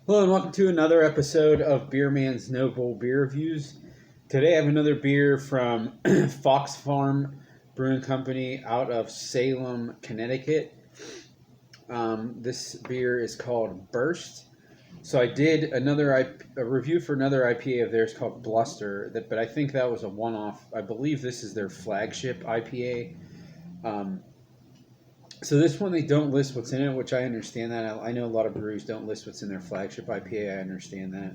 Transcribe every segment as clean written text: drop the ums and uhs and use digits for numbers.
Hello and welcome to another episode of Beer Man's Noble Beer Reviews. Today I have another beer from Fox Farm Brewing Company out of Salem, Connecticut. This beer is called Burst. So I did a review for another IPA of theirs called Bluster, but I think that was a one-off. I believe this is their flagship IPA. So this one they don't list what's in it, which I understand that. I know a lot of breweries don't list what's in their flagship IPA. I understand that.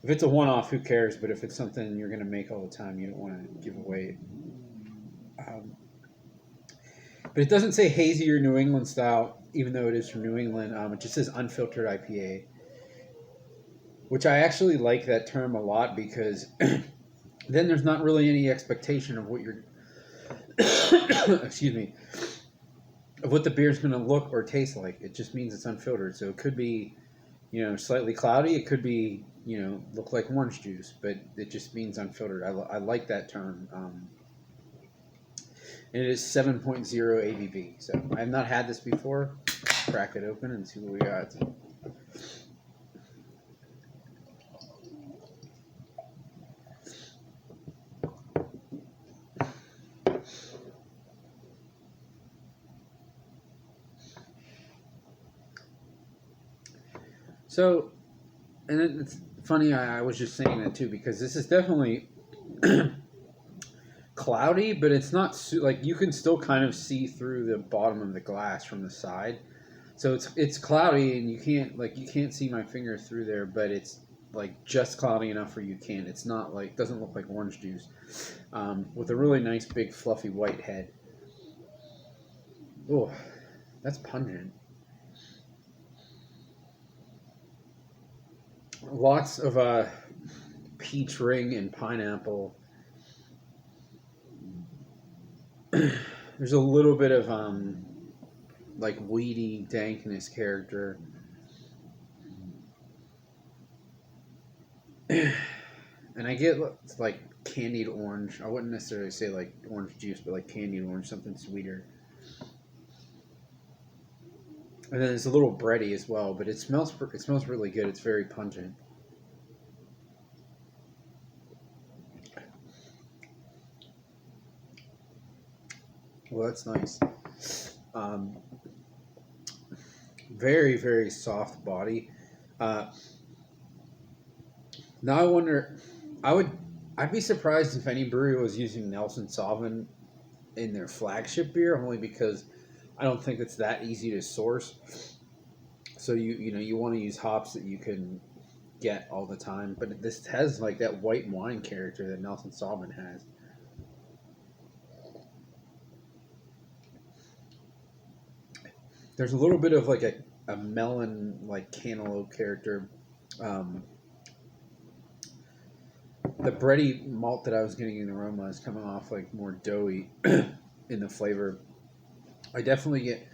If it's a one-off, who cares? But if it's something you're going to make all the time, you don't want to give away. But it doesn't say hazy or New England style, even though it is from New England. It just says unfiltered IPA, which I actually like that term a lot because then there's not really any expectation of what you're excuse me, of what the beer's going to look or taste like. It just means it's unfiltered. So it could be, slightly cloudy. It could be, look like orange juice, but it just means unfiltered. I like that term. And it is 7.0 ABV. So I have not had this before. Crack it open and see what we got. So, and it's funny, I was just saying that too, because this is definitely cloudy, but it's not like you can still kind of see through the bottom of the glass from the side. So it's cloudy, and you can't see my finger through there, but it's like just cloudy enough where you can. It's not like, doesn't look like orange juice, with a really nice big fluffy white head. Oh, that's pungent. Lots of peach ring and pineapple. There's a little bit of like weedy dankness character. And I get like candied orange. I wouldn't necessarily say like orange juice, but like candied orange, something sweeter. And then it's a little bready as well, but it smells really good. It's very pungent. Well, that's nice. Very, very soft body. Now I wonder, I'd be surprised if any brewery was using Nelson Sauvin in their flagship beer, only because I don't think it's that easy to source. So you want to use hops that you can get all the time, but this has like that white wine character that Nelson Sauvin has. There's a little bit of like a melon, like cantaloupe character. The bready malt that I was getting in the aroma is coming off like more doughy in the flavor. I definitely get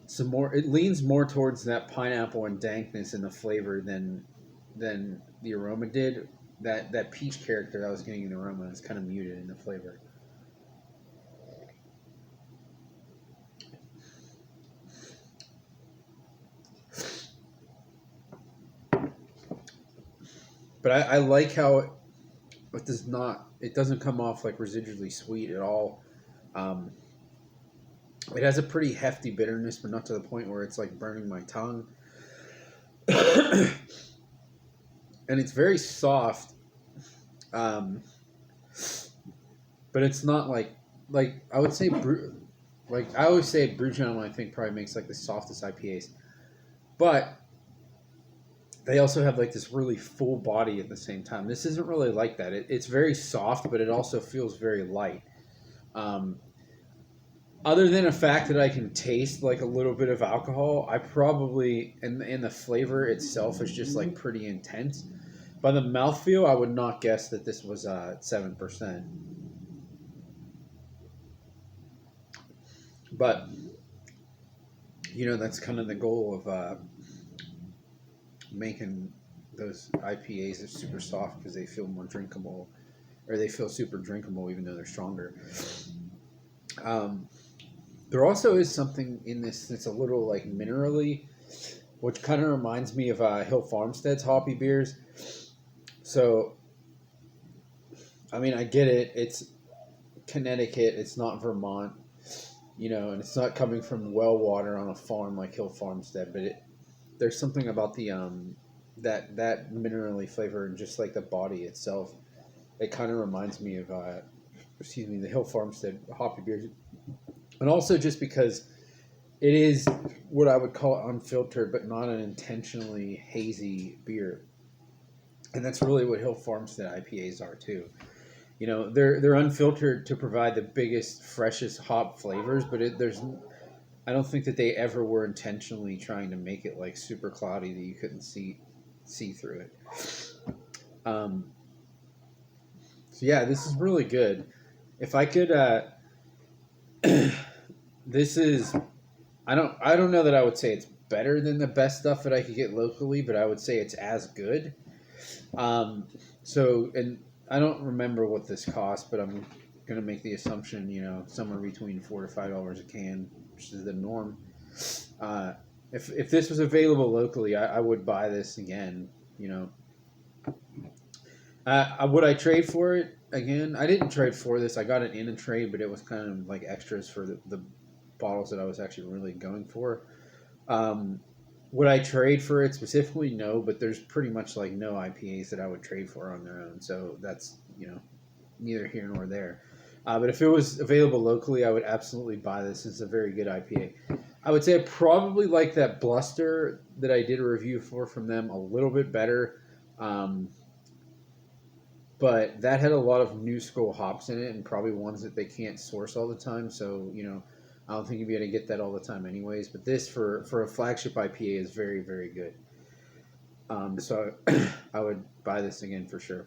some more. It leans more towards that pineapple and dankness in the flavor than the aroma did. That peach character that I was getting in the aroma is kind of muted in the flavor. But I like how it doesn't come off like residually sweet at all. Um, it has a pretty hefty bitterness, but not to the point where it's like burning my tongue. And it's very soft, um, but it's not like I would say like I always say Brew Gentleman I think probably makes like the softest IPAs, but they also have like this really full body at the same time. This isn't really like that. It's very soft, but it also feels very light. Um, Other than a fact that I can taste like a little bit of alcohol, I probably and the flavor itself is just like pretty intense. By the mouthfeel, I would not guess that this was 7%. But that's kind of the goal of making those IPAs are super soft because they feel more drinkable, or they feel super drinkable even though they're stronger. There also is something in this that's a little like minerally. which kind of reminds me of Hill Farmstead's hoppy beers. So, I mean, I get it. It's Connecticut. It's not Vermont, and it's not coming from well water on a farm like Hill Farmstead. But there's something about the that minerally flavor and just like the body itself. It kind of reminds me of the Hill Farmstead hoppy beers, and also just because it is what I would call unfiltered, but not an intentionally hazy beer, and that's really what Hill Farmstead IPAs are too. They're unfiltered to provide the biggest, freshest hop flavors, but I don't think that they ever were intentionally trying to make it like super cloudy that you couldn't see through it. Um, so yeah, this is really good. If I could, this is I don't know that I would say it's better than the best stuff that I could get locally, but I would say it's as good. And I don't remember what this cost, but I'm gonna make the assumption, somewhere between $4 to $5 a can, which is the norm. Uh, if this was available locally, I would buy this again. Would I trade for it again? I didn't trade for this. I got it in a trade, but it was kind of like extras for the bottles that I was actually really going for. Um, would I trade for it specifically? No, but there's pretty much like no IPAs that I would trade for on their own. So that's neither here nor there. But if it was available locally, I would absolutely buy this. It's a very good IPA. I would say I probably like that Bluster that I did a review for from them a little bit better. Um, but that had a lot of new school hops in it and probably ones that they can't source all the time. So, I don't think you'd be able to get that all the time anyways. But this, for a flagship IPA, is very, very good. So I would buy this again for sure.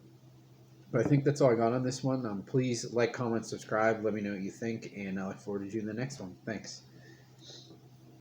But I think that's all I got on this one. Please like, comment, subscribe. Let me know what you think, and I look forward to doing the next one. Thanks.